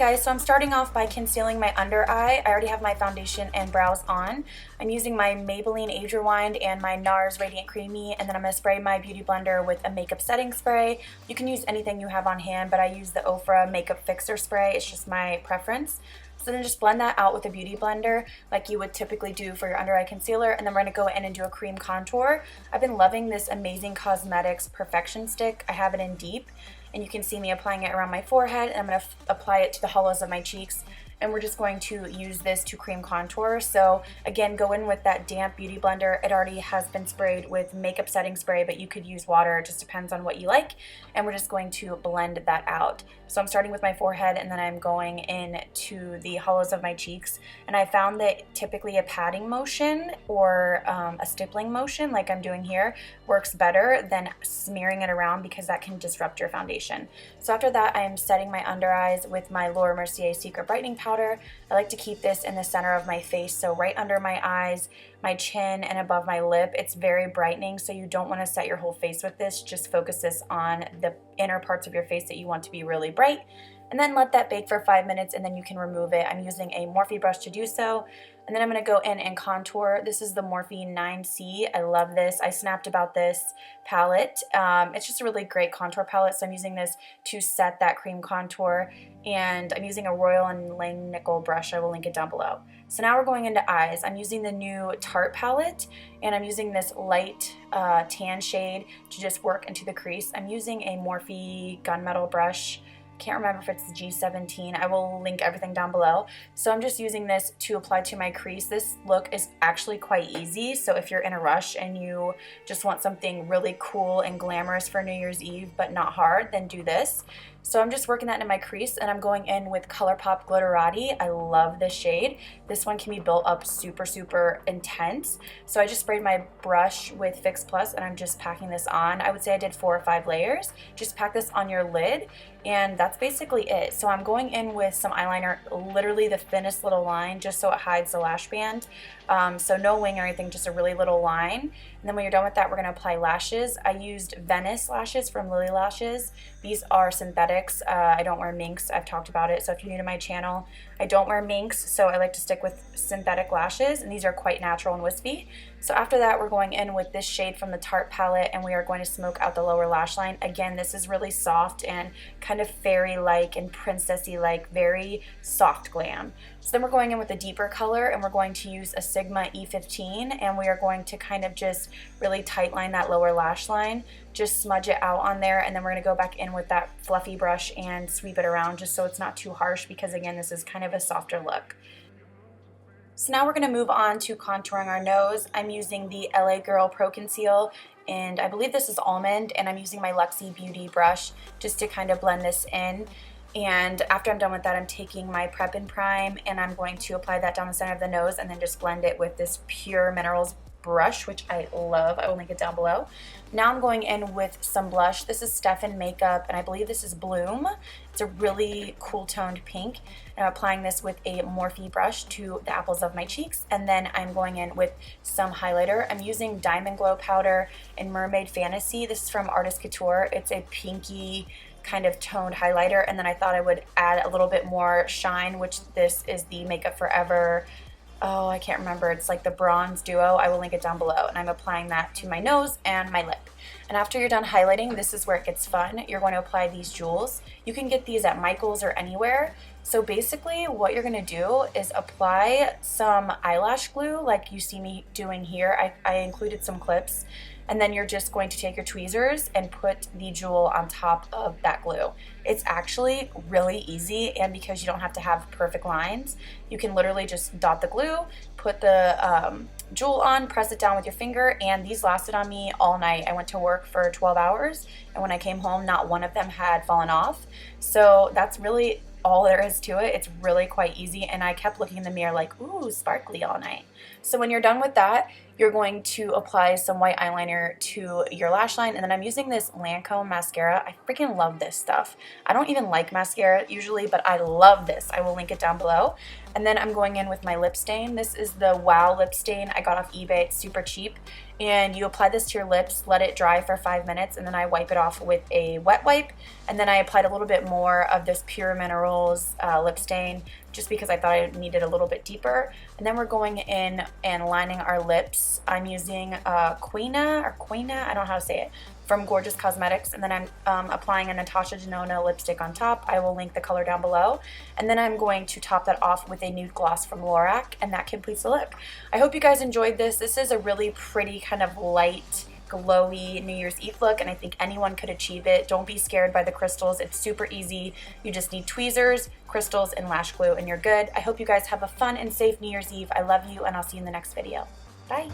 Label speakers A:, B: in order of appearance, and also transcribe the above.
A: guys, so I'm starting off by concealing my under eye. I already have my foundation and brows on. I'm using my Maybelline Age Rewind and my NARS Radiant Creamy, and then I'm going to spray my beauty blender with a makeup setting spray. You can use anything you have on hand, but I use the Ofra Makeup Fixer Spray. It's just my preference. So then just blend that out with a beauty blender like you would typically do for your under eye concealer, and then we're going to go in and do a cream contour. I've been loving this Amazing Cosmetics Perfection Stick. I have it in Deep, and you can see me applying it around my forehead, and I'm going to apply it to the hollows of my cheeks. And we're just going to use this to cream contour. So again, go in with that damp beauty blender. It already has been sprayed with makeup setting spray, but you could use water. It just depends on what you like. And we're just going to blend that out. So I'm starting with my forehead, and then I'm going in to the hollows of my cheeks. And I found that typically a patting motion or a stippling motion like I'm doing here works better than smearing it around, because that can disrupt your foundation. So after that, I am setting my under eyes with my Laura Mercier Secret Brightening Powder. I like to keep this in the center of my face, so right under my eyes, my chin, and above my lip. It's very brightening, so you don't want to set your whole face with this. Just focus this on the inner parts of your face that you want to be really bright, and then let that bake for 5 minutes, and then you can remove it. I'm using a Morphe brush to do so, and then I'm going to go in and contour. This is the Morphe 9C. I love this. I snapped about this palette. It's just a really great contour palette, so I'm using this to set that cream contour, and I'm using a Royal and Langnickel brush. I will link it down below. So now we're going into eyes. I'm using the new Tarte palette, and I'm using this light tan shade to just work into the crease. I'm using a Morphe gunmetal brush. Can't remember if it's the G17. I will link everything down below. So I'm just using this to apply to my crease. This look is actually quite easy, so if you're in a rush and you just want something really cool and glamorous for New Year's Eve but not hard, then do this. So I'm just working that into my crease, and I'm going in with ColourPop Glitterati. I love this shade. This one can be built up super, super intense. So I just sprayed my brush with Fix Plus, and I'm just packing this on. I would say I did 4 or 5 layers. Just pack this on your lid, and that's basically it. So I'm going in with some eyeliner, literally the thinnest little line, just so it hides the lash band. So no wing or anything, just a really little line. And then when you're done with that, we're going to apply lashes. I used Venice lashes from Lily Lashes. These are synthetics. I don't wear minks. I've talked about it. So if you're new to my channel, I don't wear minks, so I like to stick with synthetic lashes, and these are quite natural and wispy. So after that, we're going in with this shade from the Tarte palette, and we are going to smoke out the lower lash line. Again, this is really soft and kind of fairy-like and princessy-like, very soft glam. So then we're going in with a deeper color, and we're going to use a Sigma E15, and we are going to kind of just really tight line that lower lash line, just smudge it out on there, and then we're going to go back in with that fluffy brush and sweep it around just so it's not too harsh, because again, this is kind of a softer look. So now we're going to move on to contouring our nose. I'm using the LA Girl Pro Conceal, and I believe this is almond, and I'm using my Luxie Beauty brush just to kind of blend this in. And after I'm done with that, I'm taking my Prep and Prime, and I'm going to apply that down the center of the nose and then just blend it with this Pur Minerals brush, which I love. I will link it down below. Now I'm going in with some blush. This is Stefan Makeup, and I believe this is Bloom. It's a really cool toned pink. And I'm applying this with a Morphe brush to the apples of my cheeks, and then I'm going in with some highlighter. I'm using Diamond Glow Powder in Mermaid Fantasy. This is from Artist Couture. It's a pinky kind of toned highlighter, and then I thought I would add a little bit more shine, which this is the Makeup Forever, oh, I can't remember, it's like the Bronze Duo. I will link it down below, and I'm applying that to my nose and my lip. And after you're done highlighting, this is where it gets fun. You're going to apply these jewels. You can get these at Michael's or anywhere. So basically what you're going to do is apply some eyelash glue like you see me doing here. I included some clips. And then you're just going to take your tweezers and put the jewel on top of that glue. It's actually really easy, and because you don't have to have perfect lines, you can literally just dot the glue, put the jewel on, press it down with your finger, and these lasted on me all night. I went to work for 12 hours, and when I came home, not one of them had fallen off. So that's really all there is to it. It's really quite easy, and I kept looking in the mirror like, ooh, sparkly all night. So when you're done with that, you're going to apply some white eyeliner to your lash line, and then I'm using this Lancome mascara. I freaking love this stuff. I don't even like mascara usually, but I love this. I will link it down below. And then I'm going in with my lip stain. This is the Wow lip stain. I got off eBay. It's super cheap. And you apply this to your lips, let it dry for 5 minutes, and then I wipe it off with a wet wipe. And then I applied a little bit more of this Pur Minerals lip stain just because I thought I needed a little bit deeper. And then we're going in and lining our lips. I'm using Quina, I don't know how to say it, from Gorgeous Cosmetics. And then I'm applying a Natasha Denona lipstick on top. I will link the color down below. And then I'm going to top that off with a nude gloss from Lorac, and that completes the look. I hope you guys enjoyed this. This is a really pretty kind of light, glowy New Year's Eve look, and I think anyone could achieve it. Don't be scared by the crystals. It's super easy. You just need tweezers, crystals, and lash glue, and you're good. I hope you guys have a fun and safe New Year's Eve. I love you, and I'll see you in the next video. Bye.